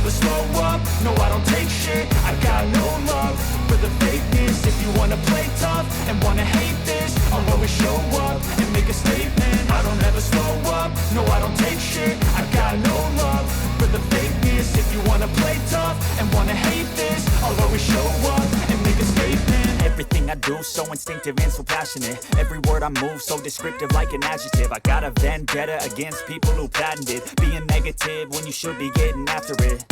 never slow up, no I don't take shit. I got no love for the fakeness. If you wanna play tough and wanna hate this, I'll always show up and make a statement. I don't ever slow up, no I don't take shit. I got no love for the fakeness. If you wanna play tough and wanna hate this, I'll always show up and make a statement. Everything I do so instinctive and so passionate. Every word I move so descriptive like an adjective. I got a vendetta against people who patented being negative when you should be getting after it.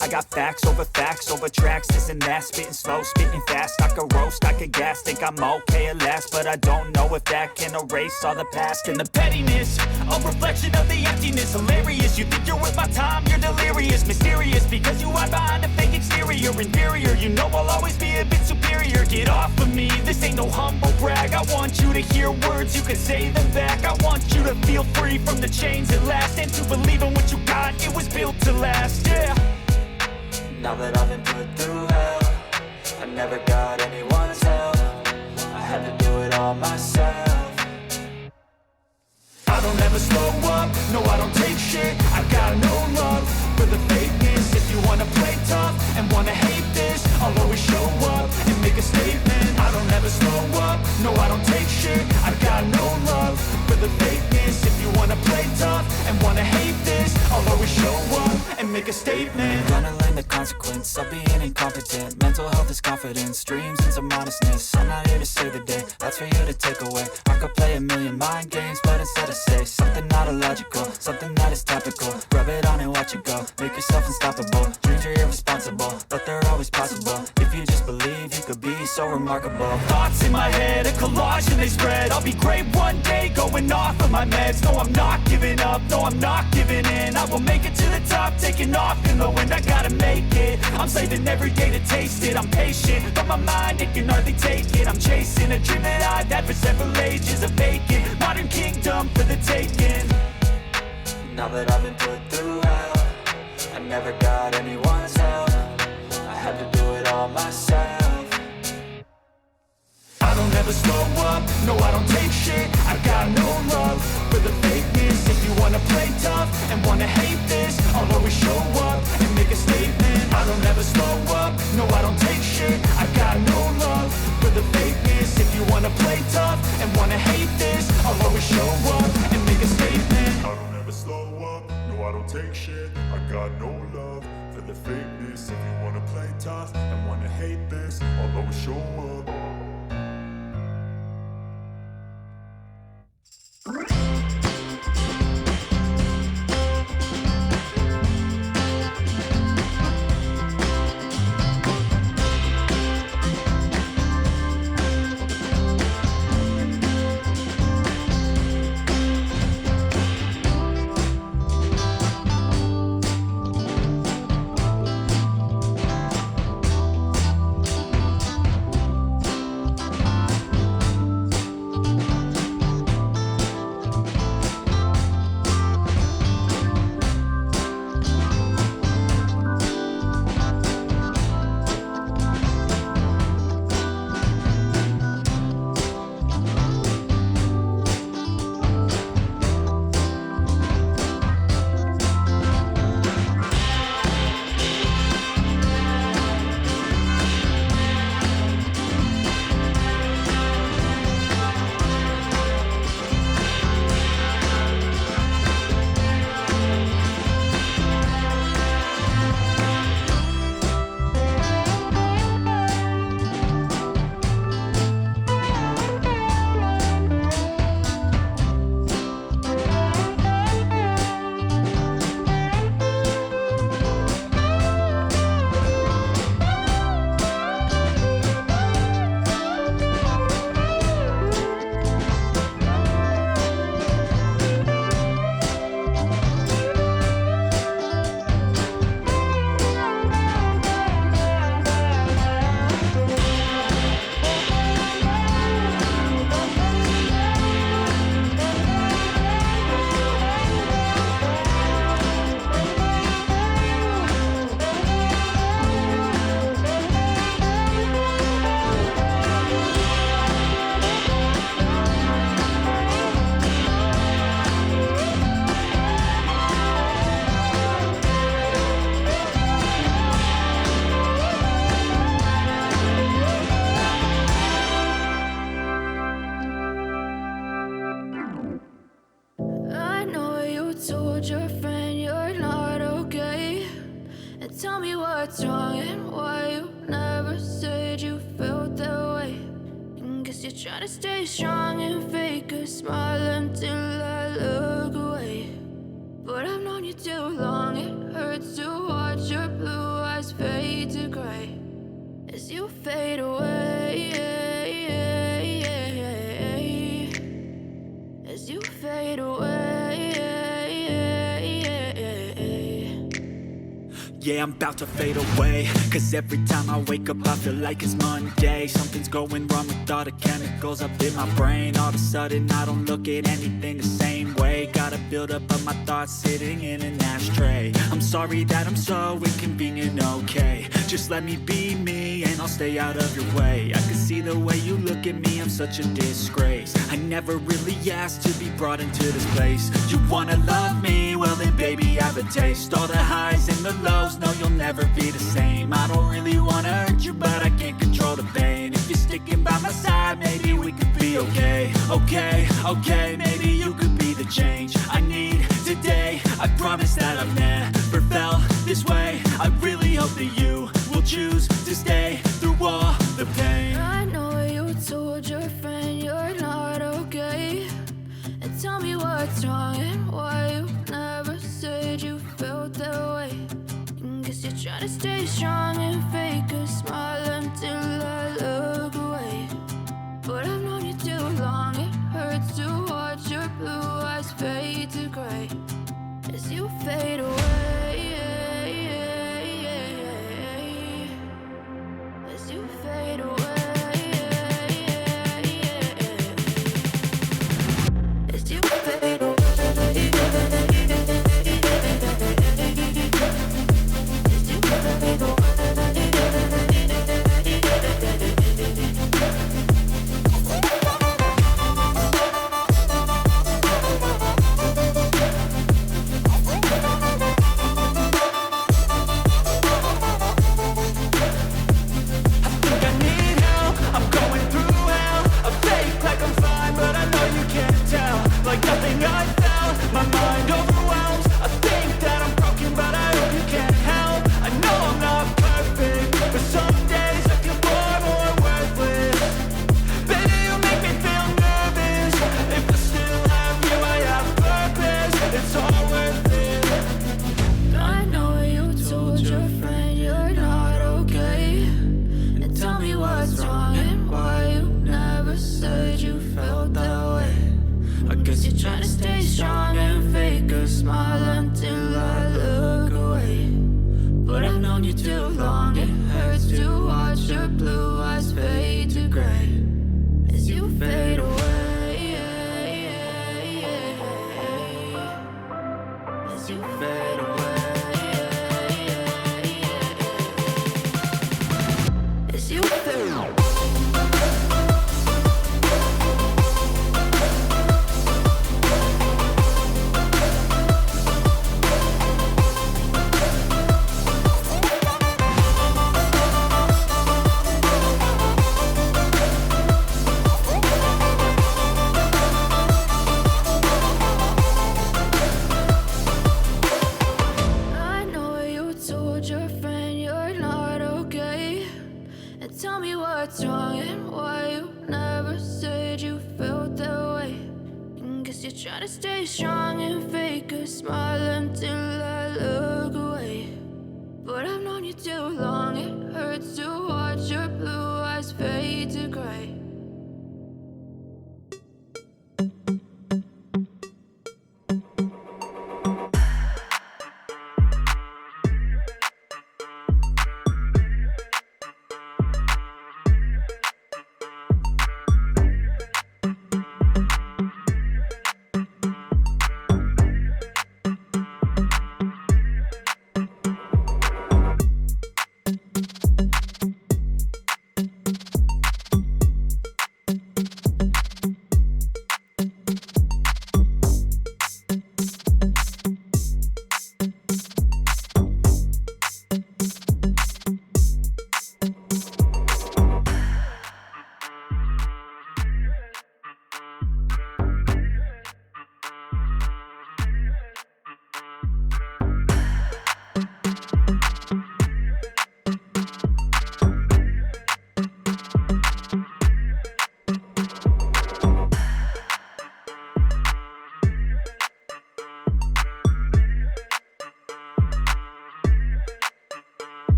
I got facts over tracks, this and that. Spitting slow, spitting fast, I could roast, I could gas. Think I'm okay at last, but I don't know if that can erase all the past. And the pettiness, a reflection of the emptiness. Hilarious, you think you're worth my time, you're delirious. Mysterious, because you hide behind a fake exterior. Inferior, you know I'll always be a bit superior. Get off of me, this ain't no humble brag. I want you to hear words, you can say them back. I want you to feel free from the chains at last, and to believe in what you got, it was built to last, yeah. Now that I've been put through hell, I never got anyone's help. I had to do it all myself. I don't ever slow up, no I don't take shit. I got no love for the fakeness. If you wanna play tough and wanna hate this, I'll always show up and make a statement. I don't ever slow up, no I don't take shit. I got no love for the fakeness. If you wanna play tough and wanna hate this, I'll always show up and make a statement. Gonna learn the consequence of being incompetent. Mental health is confidence, dreams and some modestness. I'm not here to save the day, that's for you to take away. I could play a million mind games, but instead I say something not illogical, something that is topical. Rub it on and watch it go, make yourself unstoppable. Dreams are irresponsible, but they're always possible. If you just believe, you could be so remarkable. Thoughts in my head, a collage and they spread. I'll be great one day, going off of my meds. No, I'm not giving up, no, I'm not giving in. I will make it to the top, taking off in the wind. I gotta make it, I'm saving every day to taste it. I'm patient, but my mind, it can hardly take it. I'm chasing a dream that I've had for several ages. A vacant, modern kingdom for the taking. Now that I've been put through hell, I never got anyone's help. I had to do it all myself. I don't ever slow up, no I don't take shit. I got no love for the fakeness. If you wanna play tough and wanna hate this, I'll always show up and make a statement. I don't ever slow up, no I don't take shit. I got no love for the fakeness. If you wanna play tough and wanna hate this, I'll always show up and make a statement. I don't ever slow up, no I don't take shit. I got no love for the fakeness. If you wanna play tough and wanna hate this, I'll always show up. tell me what's wrong and why you never said you felt that way. And guess you're trying to stay strong and fake a smile until I look away. But I've known you too long, it hurts to watch your blue eyes fade to gray as you fade away, as you fade away. Yeah, I'm about to fade away, cause every time I wake up I feel like it's Monday. Something's going wrong with all the chemicals up in my brain. All of a sudden I don't look at anything the same way. Got a buildup of my thoughts sitting in an ashtray. I'm sorry that I'm so inconvenient, okay. Just let me be me and I'll stay out of your way. I can see the way you look at me, I'm such a disgrace. I never really asked to be brought into this place. You wanna love me? Well then baby I have a taste. All the highs and the lows, no you'll never be the same. I don't really wanna hurt you but I can't control the pain. If you're sticking by my side maybe we could be okay. Okay, maybe you could be the change I need today. I promise that I've never felt this way. I really hope that you will choose to stay through all the pain. I know you told your friend you're not okay. And tell me what's wrong and why you never said you felt that way. And guess you're trying to stay strong and fake a smile until I look away. But I've known you too long, it hurts to watch your blue eyes fade to gray as you fade away, as you fade away, as you fade away. Trying to stay strong and fake a smile until I